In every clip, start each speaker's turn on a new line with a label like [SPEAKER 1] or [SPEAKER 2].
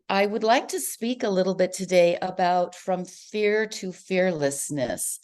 [SPEAKER 1] I would like to speak a little bit today about from fear to fearlessness,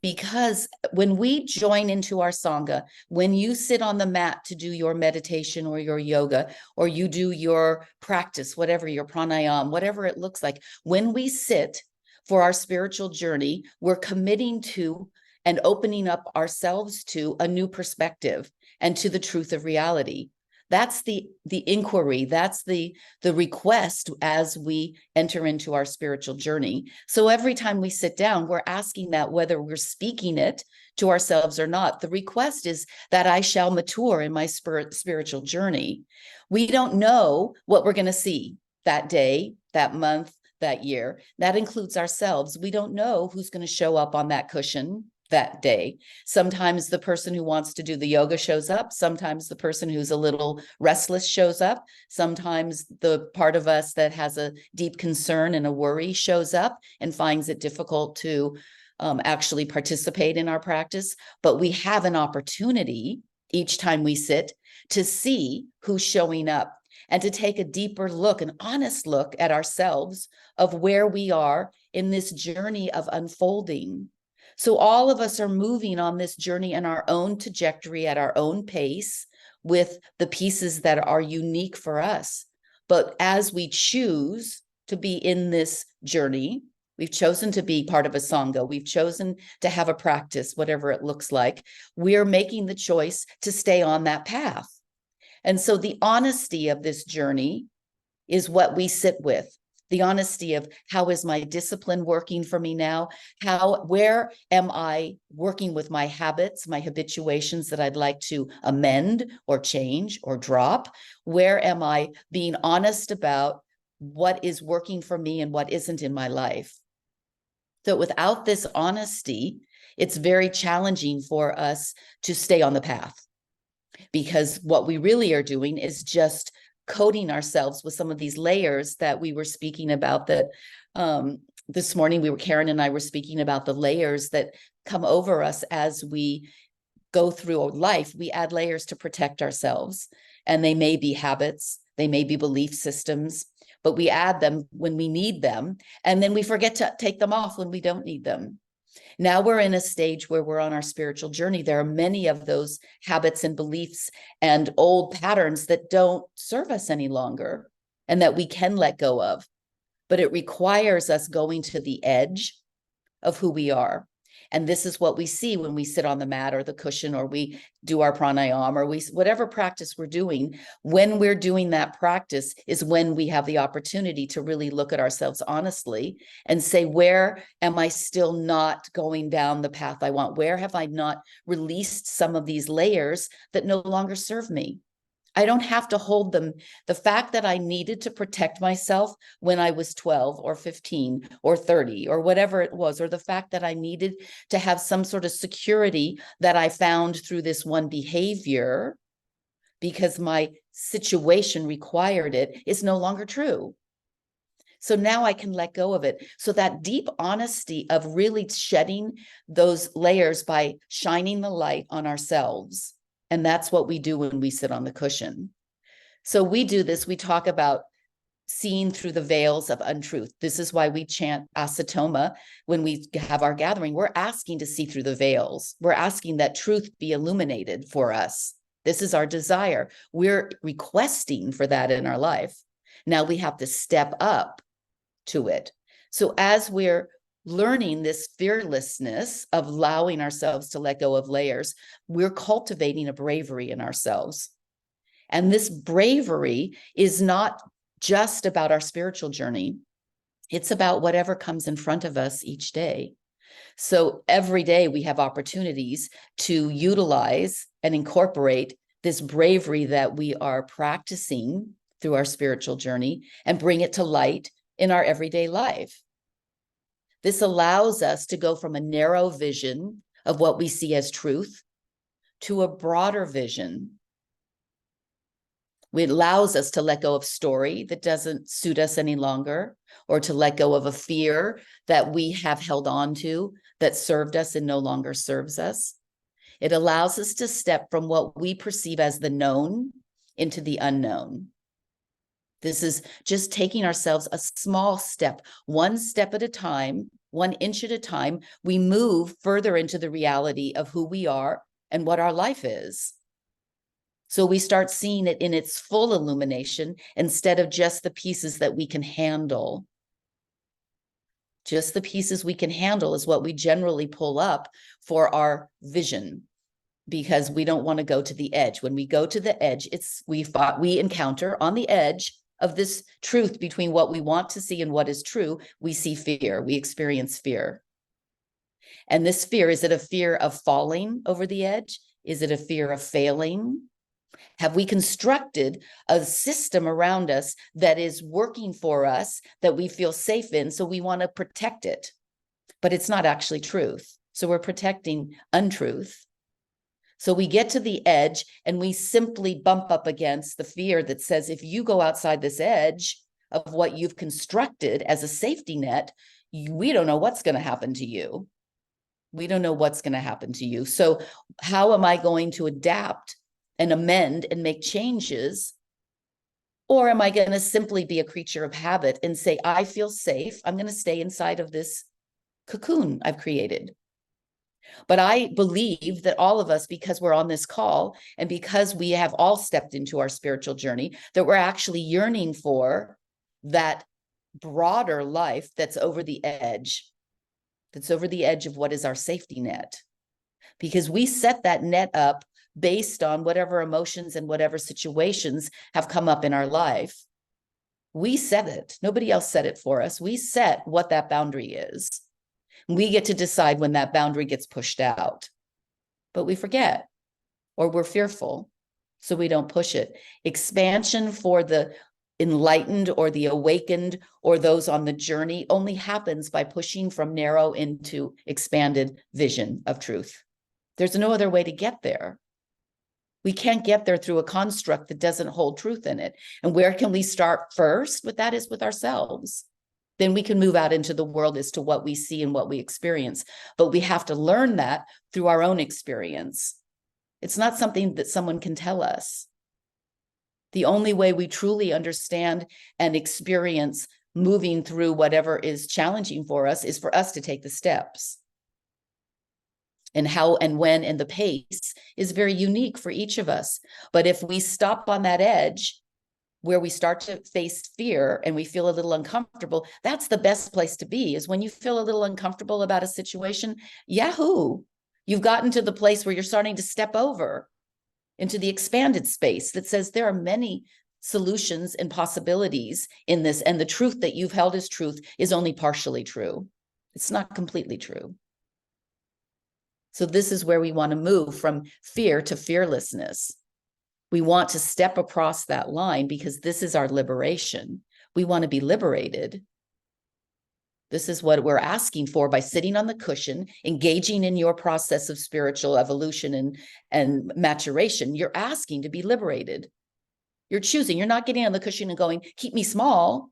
[SPEAKER 1] because when we join into our Sangha, when you sit on the mat to do your meditation or your yoga, or you do your practice, whatever your pranayama, whatever it looks like, when we sit for our spiritual journey, we're committing to and opening up ourselves to a new perspective and to the truth of reality. That's the inquiry. That's the request as we enter into our spiritual journey. So every time we sit down, we're asking that whether we're speaking it to ourselves or not. The request is that I shall mature in my spiritual journey. We don't know what we're going to see that day, that month, that year. That includes ourselves. We don't know who's going to show up on that cushion that day. Sometimes the person who wants to do the yoga shows up. Sometimes the person who's a little restless shows up. Sometimes the part of us that has a deep concern and a worry shows up and finds it difficult to actually participate in our practice. But we have an opportunity each time we sit to see who's showing up and to take a deeper look, an honest look at ourselves of where we are in this journey of unfolding. So all of us are moving on this journey in our own trajectory at our own pace with the pieces that are unique for us. But as we choose to be in this journey, we've chosen to be part of a Sangha, we've chosen to have a practice, whatever it looks like, we're making the choice to stay on that path. And so the honesty of this journey is what we sit with. The honesty of how is my discipline working for me now? Where am I working with my habits, my habituations that I'd like to amend or change or drop? Where am I being honest about what is working for me and what isn't in my life? So without this honesty, it's very challenging for us to stay on the path, because what we really are doing is just coating ourselves with some of these layers that we were speaking about, that this morning Karen and I were speaking about the layers that come over us as we go through life. We add layers to protect ourselves, and they may be habits, they may be belief systems, but we add them when we need them, and then we forget to take them off when we don't need them. Now we're in a stage where we're on our spiritual journey. There are many of those habits and beliefs and old patterns that don't serve us any longer and that we can let go of. But it requires us going to the edge of who we are. And this is what we see when we sit on the mat or the cushion, or we do our pranayama, or whatever practice we're doing. When we're doing that practice is when we have the opportunity to really look at ourselves honestly and say, where am I still not going down the path I want? Where have I not released some of these layers that no longer serve me? I don't have to hold them. The fact that I needed to protect myself when I was 12 or 15 or 30 or whatever it was, or the fact that I needed to have some sort of security that I found through this one behavior because my situation required it, is no longer true. So now I can let go of it. So that deep honesty of really shedding those layers by shining the light on ourselves. And that's what we do when we sit on the cushion. So we do this, we talk about seeing through the veils of untruth. This is why we chant asatoma when we have our gathering. We're asking to see through the veils. We're asking that truth be illuminated for us. This is our desire. We're requesting for that in our life. Now we have to step up to it. So as we're learning this fearlessness of allowing ourselves to let go of layers, we're cultivating a bravery in ourselves. And this bravery is not just about our spiritual journey. It's about whatever comes in front of us each day. So every day we have opportunities to utilize and incorporate this bravery that we are practicing through our spiritual journey and bring it to light in our everyday life. This allows us to go from a narrow vision of what we see as truth to a broader vision. It allows us to let go of story that doesn't suit us any longer, or to let go of a fear that we have held on to that served us and no longer serves us. It allows us to step from what we perceive as the known into the unknown. This is just taking ourselves a small step, one step at a time, 1 inch at a time. We move further into the reality of who we are and what our life is. So we start seeing it in its full illumination instead of just the pieces that we can handle. Just the pieces we can handle is what we generally pull up for our vision, because we don't want to go to the edge. When we go to the edge, we encounter on the edge of this truth between what we want to see and what is true, we see fear, we experience fear. And this fear, is it a fear of falling over the edge? Is it a fear of failing? Have we constructed a system around us that is working for us, that we feel safe in, so we want to protect it? But it's not actually truth. So we're protecting untruth. So we get to the edge and we simply bump up against the fear that says, if you go outside this edge of what you've constructed as a safety net, we don't know what's going to happen to you. We don't know what's going to happen to you. So how am I going to adapt and amend and make changes? Or am I going to simply be a creature of habit and say, I feel safe, I'm going to stay inside of this cocoon I've created? But I believe that all of us, because we're on this call and because we have all stepped into our spiritual journey, that we're actually yearning for that broader life that's over the edge of what is our safety net. Because we set that net up based on whatever emotions and whatever situations have come up in our life. We set it. Nobody else set it for us. We set what that boundary is. We get to decide when that boundary gets pushed out, but we forget, or we're fearful, so we don't push it. Expansion for the enlightened or the awakened or those on the journey only happens by pushing from narrow into expanded vision of truth. There's no other way to get there. We can't get there through a construct that doesn't hold truth in it. And where can we start first with that is with ourselves. Then we can move out into the world as to what we see and what we experience. But we have to learn that through our own experience. It's not something that someone can tell us. The only way we truly understand and experience moving through whatever is challenging for us is for us to take the steps. And how and when and the pace is very unique for each of us. But if we stop on that edge, where we start to face fear and we feel a little uncomfortable, that's the best place to be, is when you feel a little uncomfortable about a situation. Yahoo! You've gotten to the place where you're starting to step over into the expanded space that says there are many solutions and possibilities in this, and the truth that you've held as truth is only partially true. It's not completely true. So this is where we want to move from fear to fearlessness. We want to step across that line because this is our liberation. We want to be liberated. This is what we're asking for by sitting on the cushion, engaging in your process of spiritual evolution and maturation. You're asking to be liberated. You're choosing. You're not getting on the cushion and going, keep me small,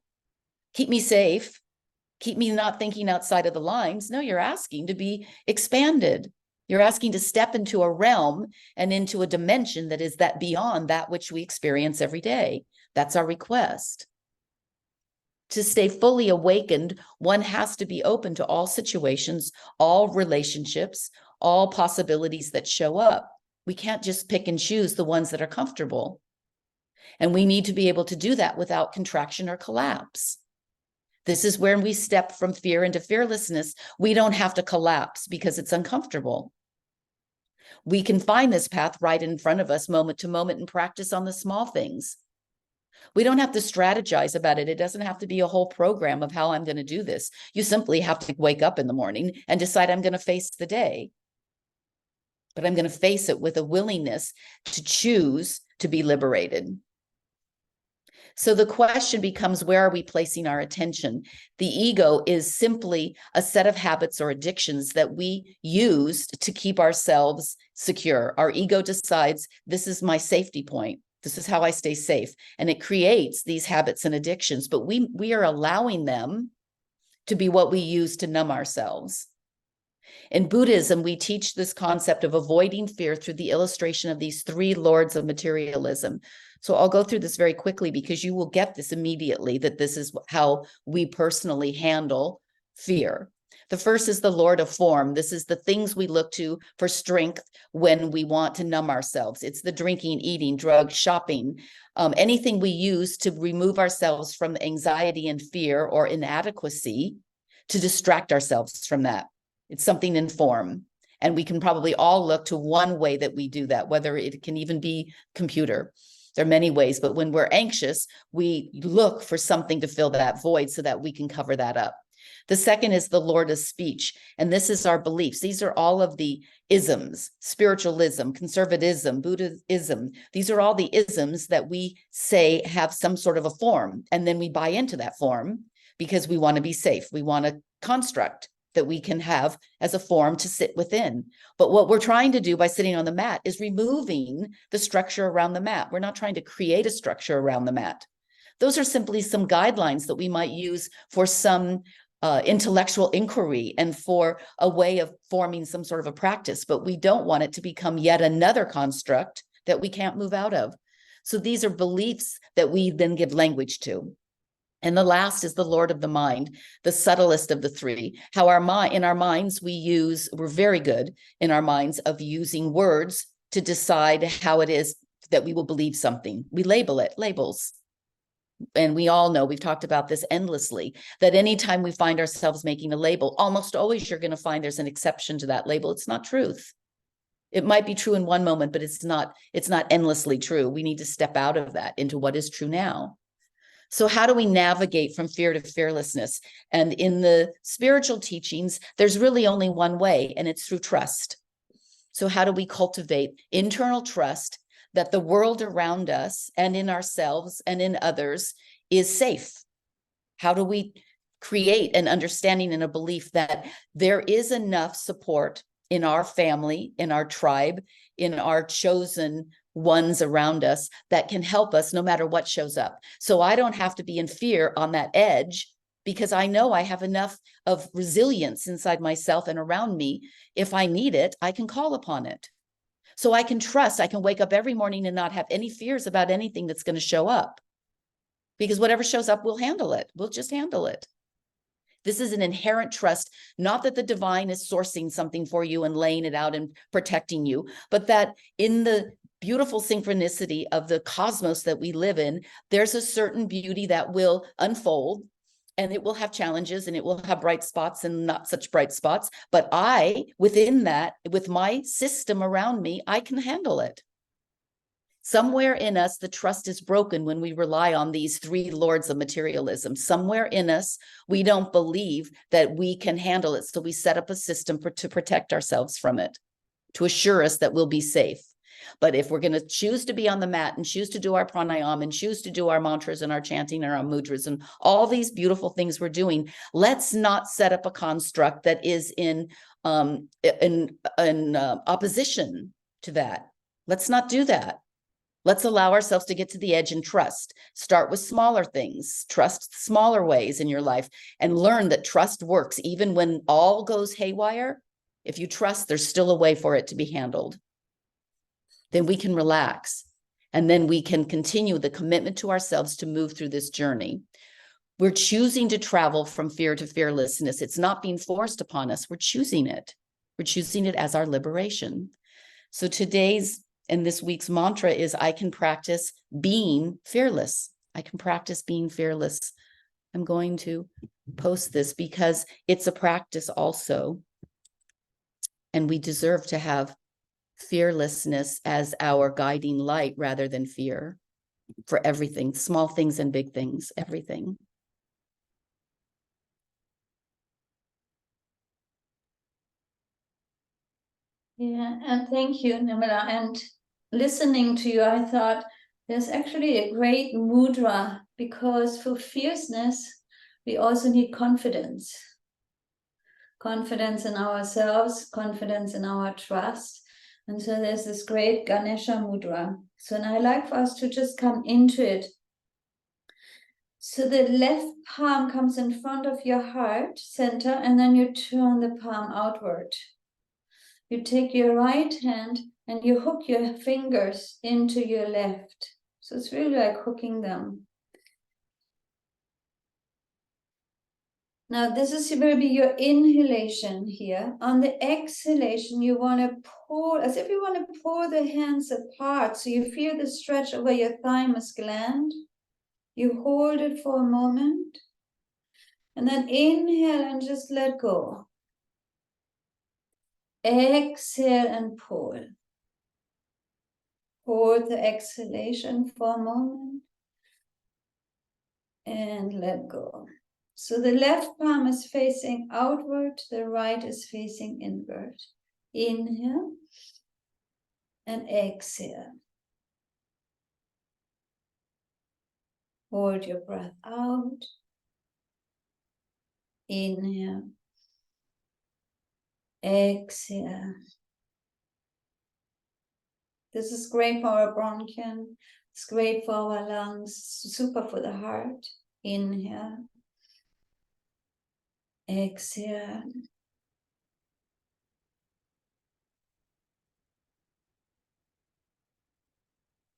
[SPEAKER 1] keep me safe, keep me not thinking outside of the lines. No, you're asking to be expanded. You're asking to step into a realm and into a dimension that is that beyond that which we experience every day. That's our request. To stay fully awakened, one has to be open to all situations, all relationships, all possibilities that show up. We can't just pick and choose the ones that are comfortable. And we need to be able to do that without contraction or collapse. This is where we step from fear into fearlessness. We don't have to collapse because it's uncomfortable. We can find this path right in front of us, moment to moment, and practice on the small things. We don't have to strategize about it. It doesn't have to be a whole program of how I'm going to do this. You simply have to wake up in the morning and decide I'm going to face the day. But I'm going to face it with a willingness to choose to be liberated. So the question becomes, where are we placing our attention? The ego is simply a set of habits or addictions that we use to keep ourselves secure. Our ego decides, this is my safety point. This is how I stay safe. And it creates these habits and addictions, but we are allowing them to be what we use to numb ourselves. In Buddhism, we teach this concept of avoiding fear through the illustration of these three lords of materialism. So I'll go through this very quickly because you will get this immediately, that this is how we personally handle fear. The first is the Lord of form. This is the things we look to for strength when we want to numb ourselves. It's the drinking, eating, drugs, shopping, anything we use to remove ourselves from anxiety and fear or inadequacy to distract ourselves from that. It's something in form. And we can probably all look to one way that we do that, whether it can even be computer. There are many ways, but when we're anxious, we look for something to fill that void so that we can cover that up. The second is the Lord of speech, and this is our beliefs. These are all of the isms: spiritualism, conservatism, Buddhism. These are all the isms that we say have some sort of a form, and then we buy into that form because we want to be safe. We want a construct that we can have as a form to sit within. But what we're trying to do by sitting on the mat is removing the structure around the mat. We're not trying to create a structure around the mat. Those are simply some guidelines that we might use for some intellectual inquiry and for a way of forming some sort of a practice, but we don't want it to become yet another construct that we can't move out of. So these are beliefs that we then give language to. And the last is the Lord of the mind, the subtlest of the three. How in our minds, we're very good in our minds of using words to decide how it is that we will believe something. We label it, labels. And we all know, we've talked about this endlessly, that anytime we find ourselves making a label, almost always you're going to find there's an exception to that label. It's not truth. It might be true in one moment, but it's not endlessly true. We need to step out of that into what is true now. So how do we navigate from fear to fearlessness? And in the spiritual teachings, there's really only one way, and it's through trust. So how do we cultivate internal trust that the world around us and in ourselves and in others is safe? How do we create an understanding and a belief that there is enough support in our family, in our tribe, in our chosen ones around us that can help us no matter what shows up? So I don't have to be in fear on that edge, because I know I have enough of resilience inside myself and around me. If I need it, I can call upon it. So I can trust, I can wake up every morning and not have any fears about anything that's going to show up, because whatever shows up, we'll handle it. We'll just handle it. This is an inherent trust, not that the divine is sourcing something for you and laying it out and protecting you, but that in the beautiful synchronicity of the cosmos that we live in, there's a certain beauty that will unfold, and it will have challenges, and it will have bright spots and not such bright spots. But within that, with my system around me, I can handle it. Somewhere in us, the trust is broken when we rely on these three lords of materialism. Somewhere in us, we don't believe that we can handle it. So we set up a system to protect ourselves from it, to assure us that we'll be safe. But if we're going to choose to be on the mat and choose to do our pranayama and choose to do our mantras and our chanting and our mudras and all these beautiful things we're doing, let's not set up a construct that is in opposition to that. Let's not do that. Let's allow ourselves to get to the edge and trust. Start with smaller things. Trust smaller ways in your life and learn that trust works. Even when all goes haywire, if you trust, there's still a way for it to be handled. Then we can relax, and then we can continue the commitment to ourselves to move through this journey. We're choosing to travel from fear to fearlessness. It's not being forced upon us. We're choosing it. We're choosing it as our liberation. So today's and this week's mantra is, I can practice being fearless. I can practice being fearless. I'm going to post this because it's a practice also. And we deserve to have fearlessness as our guiding light rather than fear for everything, small things and big things, everything.
[SPEAKER 2] Yeah, and thank you, Nimala. And listening to you, I thought there's actually a great mudra, because for fierceness, we also need confidence. Confidence in ourselves, confidence in our trust. And so there's this great Ganesha mudra. So, and I like for us to just come into it. So the left palm comes in front of your heart center, and then you turn the palm outward. You take your right hand and you hook your fingers into your left. So it's really like hooking them. Now this will be your inhalation here. On the exhalation, you want to pull, as if you want to pull the hands apart. So you feel the stretch over your thymus gland. You hold it for a moment. And then inhale and just let go. Exhale and pull. Hold the exhalation for a moment. And let go. So the left palm is facing outward, the right is facing inward. Inhale and exhale. Hold your breath out. Inhale. Exhale. This is great for our bronchial. It's great for our lungs. Super for the heart. Inhale. Exhale.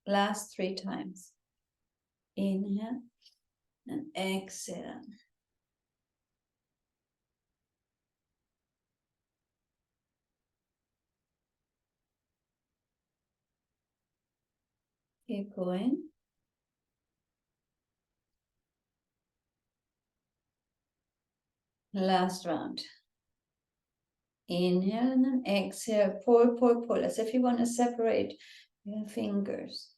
[SPEAKER 2] Last 3 times. Inhale and exhale. Keep going. Last round. Inhale and then exhale. Pull, pull, pull, as if you want to separate your fingers.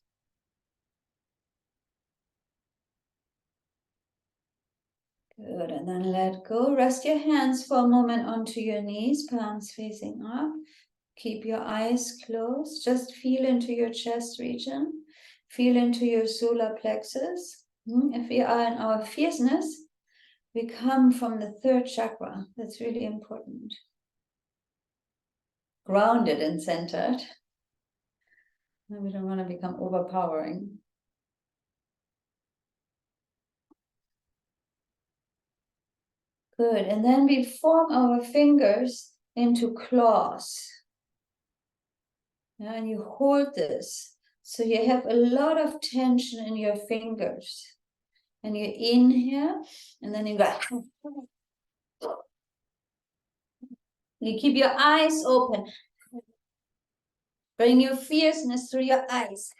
[SPEAKER 2] Good, and then let go. Rest your hands for a moment onto your knees, palms facing up. Keep your eyes closed. Just feel into your chest region. Feel into your solar plexus. If we are in our fierceness, we come from the 3rd chakra. That's really important. Grounded and centered. And we don't want to become overpowering. Good, and then we form our fingers into claws. And you hold this. So you have a lot of tension in your fingers. And you inhale, and then you go. You keep your eyes open. Bring your fierceness through your eyes.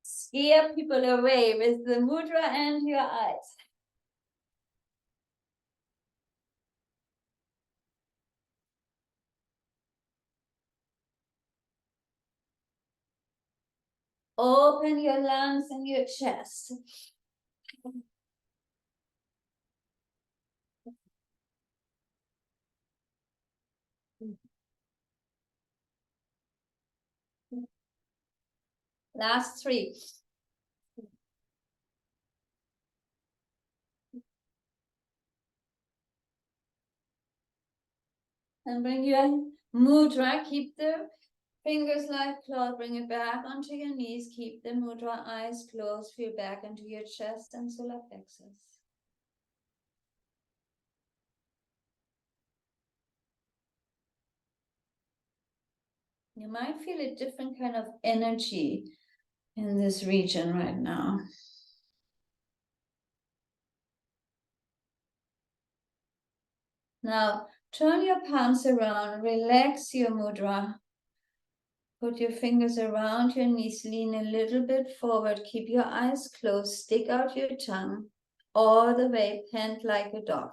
[SPEAKER 2] Scare people away with the mudra and your eyes. Open your lungs and your chest. Last 3. And bring your mudra. Keep the fingers like claws. Bring it back onto your knees. Keep the mudra, eyes closed. Feel back into your chest and solar plexus. You might feel a different kind of energy in this region right now. Now, turn your palms around, relax your mudra. Put your fingers around your knees, lean a little bit forward, keep your eyes closed, stick out your tongue, all the way, pant like a dog.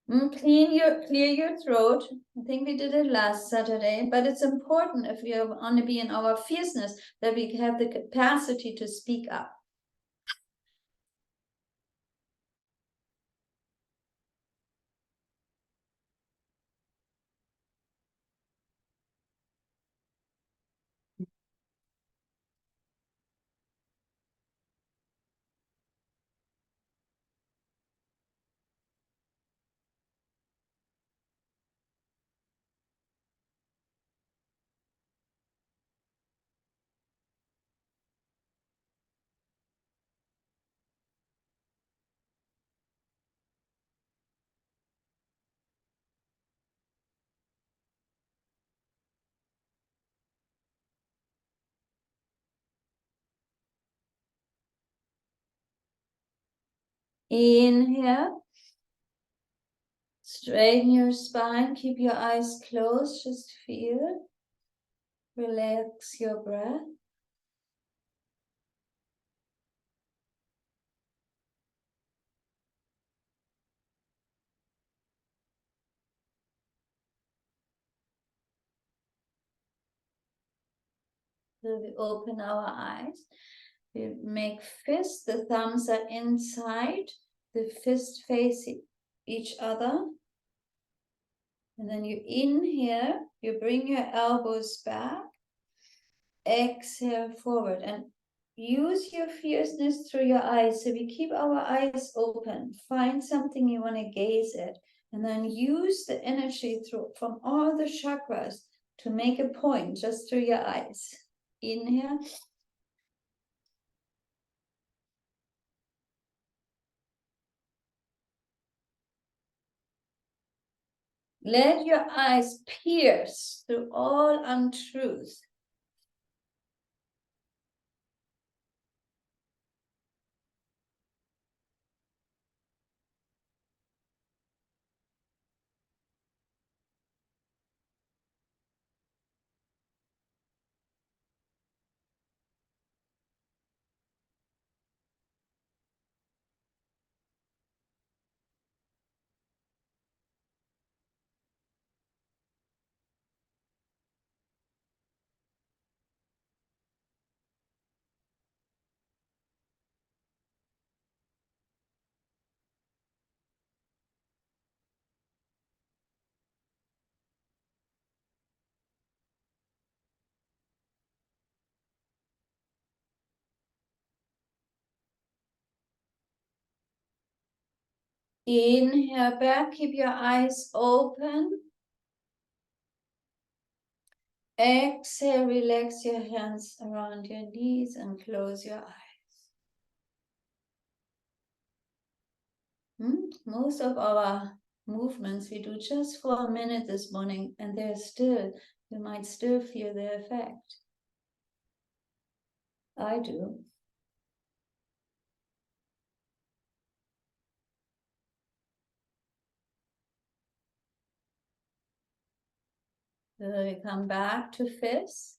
[SPEAKER 2] Clear your throat. I think we did it last Saturday, but it's important if we want to be in our fierceness that we have the capacity to speak up. Inhale. Straighten your spine. Keep your eyes closed. Just feel. Relax your breath. So we open our eyes. We make fists. The thumbs are inside. The fists face each other. And then you inhale. You bring your elbows back. Exhale forward. And use your fierceness through your eyes. So we keep our eyes open. Find something you want to gaze at. And then use the energy from all the chakras to make a point just through your eyes. Inhale. Let your eyes pierce through all untruth. Inhale back, keep your eyes open. Exhale, relax your hands around your knees and close your eyes. Most of our movements we do just for a minute this morning, and you might still feel the effect. I do. So we come back to fists,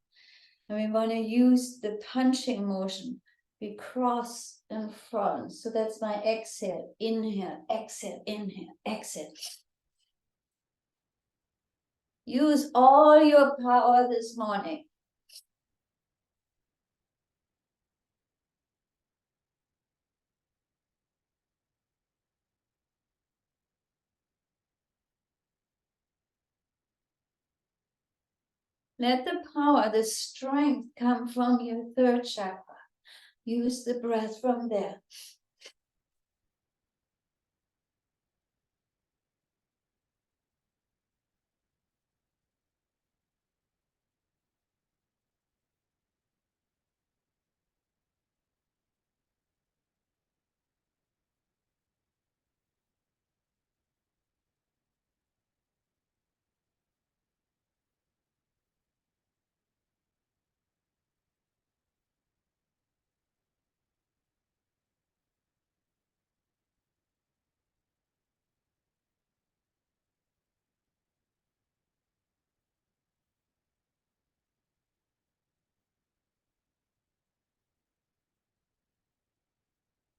[SPEAKER 2] and we want to use the punching motion. We cross in front. So that's my exhale. Inhale, exhale, inhale, exhale. Use all your power this morning. Let the power, the strength come from your third chakra. Use the breath from there.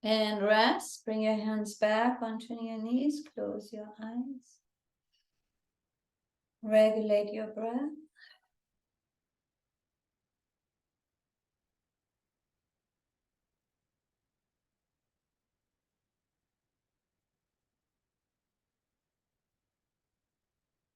[SPEAKER 2] And rest. Bring your hands back onto your knees. Close your eyes. Regulate your breath.